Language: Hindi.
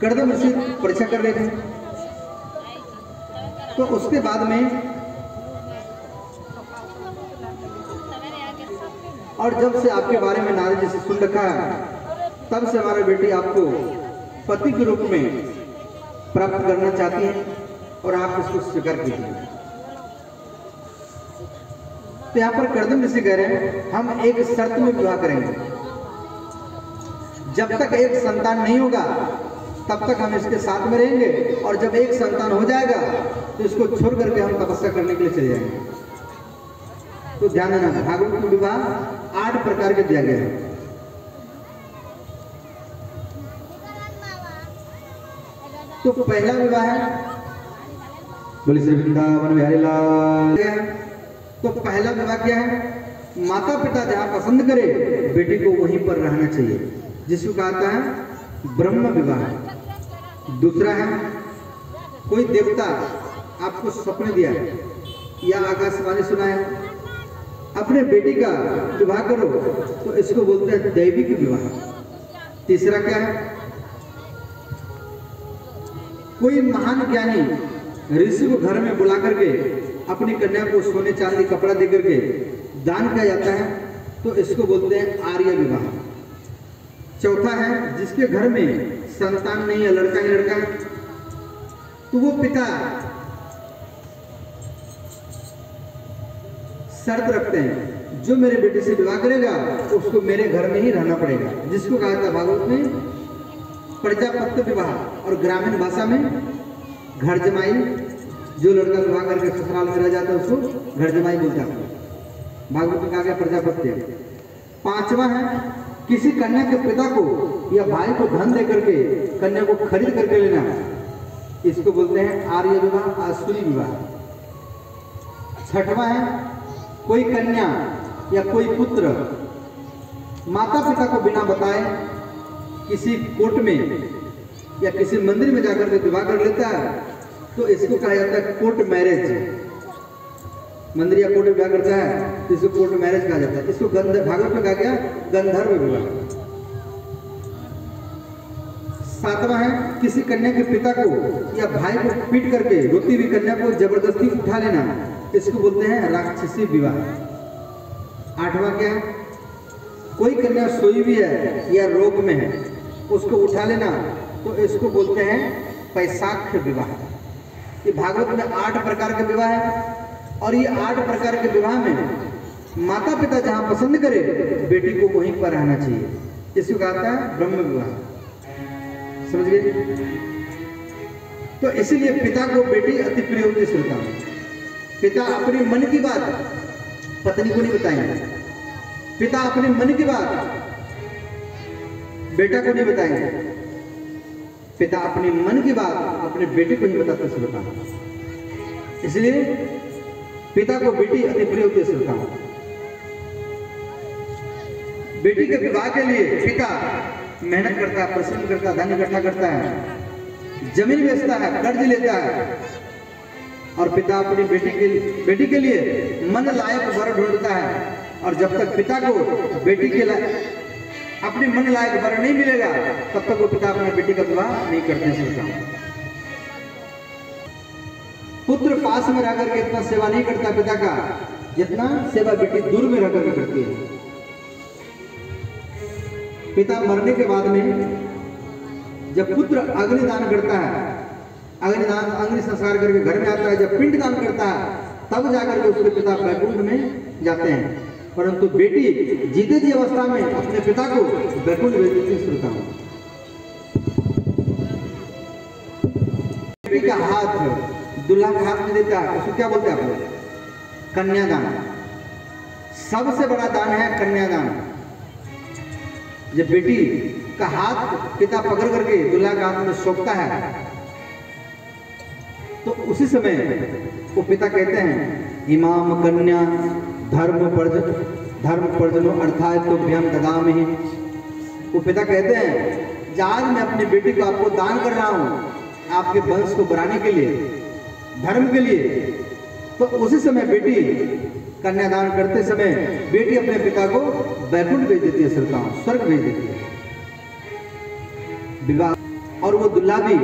कर्दम ऋषि परीक्षा कर रहे थे। तो उसके बाद में और जब से आपके बारे में नारद जी से सुन रखा है, तब से हमारी बेटी आपको पति के रूप में प्राप्त करना चाहती है और आप इसको स्वीकार कीजिए। तो यहाँ पर कर्दम ऋषि कह रहे हैं हम एक शर्त में विवाह करेंगे, जब तक एक संतान नहीं होगा तब तक हम इसके साथ में रहेंगे, और जब एक संतान हो जाएगा तो इसको छोड़ करके हम तपस्या करने के लिए चले जाएंगे। तो ध्यान देना, भागवत में विवाह 8 प्रकार के दिया गया है। तो पहला विवाह है, बोले श्री वृंदावन बिहारी लाल। तो पहला विवाह क्या है? माता पिता जहां पसंद करे बेटी को वहीं पर रहना चाहिए, जिसको कहता है ब्रह्म विवाह। दूसरा है, कोई देवता आपको सपने दिया या आकाशवाणी सुनाया, अपने बेटी का विवाह करो, तो इसको बोलते हैं दैविक विवाह। तीसरा क्या है? कोई महान ज्ञानी ऋषि को घर में बुला करके अपनी कन्या को सोने चांदी कपड़ा दे करके दान किया जाता है, तो इसको बोलते हैं आर्य विवाह। चौथा है, जिसके घर में संतान नहीं है, लड़का ही लड़का है, तो वो पिता शर्त रखते हैं जो मेरे बेटे से विवाह करेगा उसको मेरे घर में ही रहना पड़ेगा, जिसको कहा था भागवत में प्रजापत्य विवाह, और ग्रामीण भाषा में घर जमाई। जो लड़का विवाह करके ससुराल में रह जाता है उसको घर जमाई बोलता है, भागवत में कहा गया प्रजापत्य। पांचवा है, किसी कन्या के पिता को या भाई को धन दे करके कन्या को खरीद करके लेना, इसको बोलते हैं आर्य विवाह, आसुरी विवाह। छठवां है, कोई कन्या या कोई पुत्र माता पिता को बिना बताए किसी कोर्ट में या किसी मंदिर में जाकर के विवाह कर लेता है, तो इसको कहा जाता है कोर्ट मैरिज। मंदिर या कोर्ट में विवाह करता है तो इसको कोर्ट मैरिज कहा जाता है। इसको भागवत में कहा गया गंधर्व विवाह। सातवां है, किसी कन्या के पिता को या भाई को पीट करके रोती हुई कन्या को जबरदस्ती उठा लेना, इसको बोलते हैं राक्षसी विवाह। आठवां क्या है? कोई कन्या सोई हुई है या रोग में है, उसको उठा लेना, तो इसको बोलते हैं पैसाख्य विवाह। ये भागवत में 8 प्रकार के विवाह है, और ये 8 प्रकार के विवाह में माता पिता जहां पसंद करे बेटी को वहीं पर रहना चाहिए, इसको कहता है ब्रह्म विवाह। समझ गए? तो इसीलिए पिता को बेटी अति प्रिय होती श्रोता। पिता अपने मन की बात पत्नी को नहीं बताएंगे, पिता अपने मन की बात बेटा को नहीं बताएंगे, पिता अपने मन की बात अपने बेटे को नहीं बताते श्रोता। इसलिए पिता को बेटी अति प्रिय होती है श्रोता। बेटी के विवाह के लिए पिता मेहनत करता है, परिश्रम करता है, धन इकट्ठा करता है, जमीन बेचता है, कर्ज लेता है, और पिता अपनी बेटी के लिए मन लायक वर ढूंढता है। और जब तक पिता को बेटी के अपने मन लायक वर नहीं मिलेगा तब तक वो पिता अपनी बेटी का विवाह नहीं करते श्रोता। पुत्र पास में रह करके इतना सेवा नहीं करता पिता का जितना सेवा बेटी दूर में रह करके करती है। पिता मरने के बाद में जब पुत्र अग्निदान करता है, अग्नि संस्कार करके घर में आता है, जब पिंड दान करता है तब जाकर के उसके पिता वैकुंठ में जाते हैं। परंतु बेटी जीते जी अवस्था में अपने पिता को वैकुंठ भेज देती श्रोता। बेटी का हाथ दूल्हा के हाथ में देता है, उसको क्या बोलते हैं आप लोग? कन्यादान। सबसे बड़ा दान है कन्यादान। जब बेटी का हाथ पिता पकड़ करके दूल्हा के हाथ में सौंपता है तो उसी समय वो पिता कहते हैं इमाम कन्या धर्म पर्जनो अर्थात तुभ्यम ददामि। वो पिता कहते हैं आज मैं अपनी बेटी को आपको दान कर रहा हूं आपके वंश को बढ़ाने के लिए, धर्म के लिए। तो उसी समय बेटी कन्यादान करते समय बेटी अपने पिता को वैकुंठ भेज देती है, श्रोताओं स्वर्ग भेज देती है। विवाह और वो दुल्हा भी